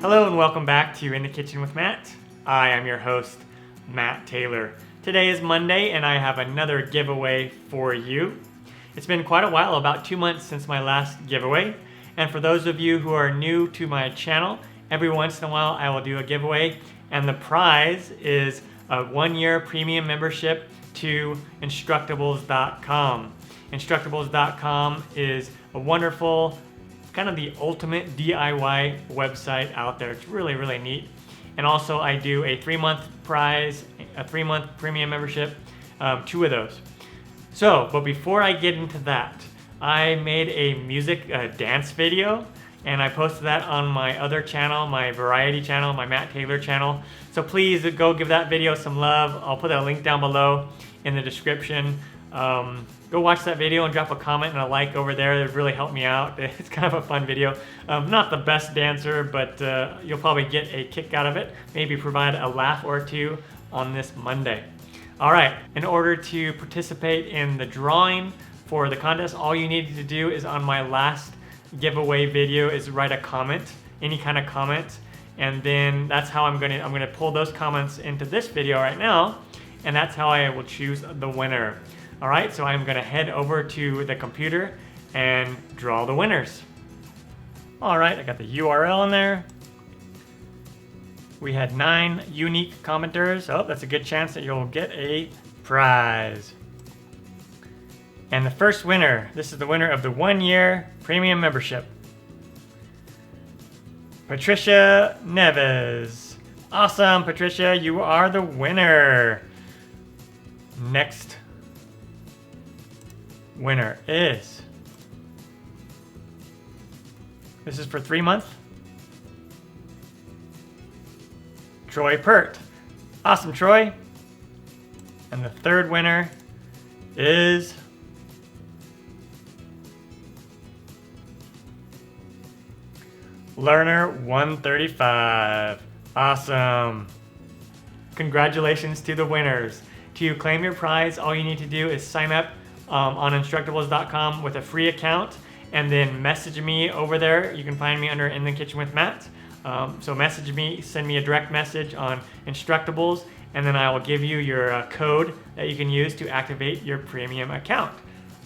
Hello and welcome back to In the Kitchen with Matt. I am your host, Matt Taylor. Today is Monday and I have another giveaway for you. It's been quite a while, about 2 months since my last giveaway. And for those of you who are new to my channel, every once in a while I will do a giveaway. And the prize is a 1-year premium membership to Instructables.com. Instructables.com is a wonderful, kind of the ultimate DIY website out there. It's really, really neat. And also I do a 3-month prize, a 3-month premium membership, 2 of those. So, but before I get into that, I made a music dance video and I posted that on my other channel, my variety channel, my Matt Taylor channel. So please go give that video some love. I'll put a link down below in the description. Go watch that video and drop a comment and a like over there. It would really help me out. It's kind of a fun video. Not the best dancer, but you'll probably get a kick out of it. Maybe provide a laugh or two on this Monday. All right, in order to participate in the drawing for the contest, all you need to do is on my last giveaway video is write a comment, any kind of comment, and then that's how I'm gonna pull those comments into this video right now, and that's how I will choose the winner. All right, so I'm gonna head over to the computer and draw the winners. All right, I got the URL in there. We had 9 unique commenters. Oh, that's a good chance that you'll get a prize. And the first winner, this is the winner of the 1-year premium membership. Patricia Neves. Awesome, Patricia, you are the winner. Next winner is, this is for 3 months, Troy Pert. Awesome, Troy. And the third winner is Learner 135. Awesome. Congratulations to the winners. To claim your prize, all you need to do is sign up on Instructables.com with a free account and then message me over there. You can find me under In the Kitchen with Matt. So message me, send me a direct message on Instructables, and then I will give you your code that you can use to activate your premium account.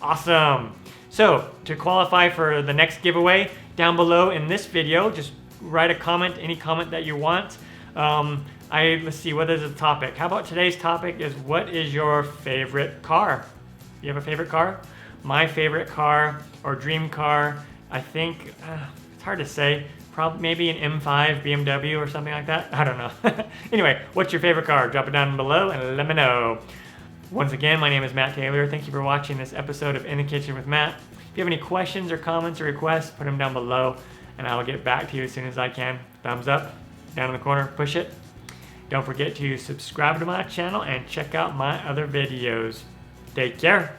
Awesome. So to qualify for the next giveaway, down below in this video, just write a comment, any comment that you want. Let's see, what is the topic? How about today's topic is, what is your favorite car? You have a favorite car? My favorite car or dream car, I think, it's hard to say. Probably maybe an M5 BMW or something like that. I don't know. Anyway, what's your favorite car? Drop it down below and let me know. Once again, my name is Matt Taylor. Thank you for watching this episode of In the Kitchen with Matt. If you have any questions or comments or requests, put them down below and I'll get back to you as soon as I can. Thumbs up, down in the corner, push it. Don't forget to subscribe to my channel and check out my other videos. Take care.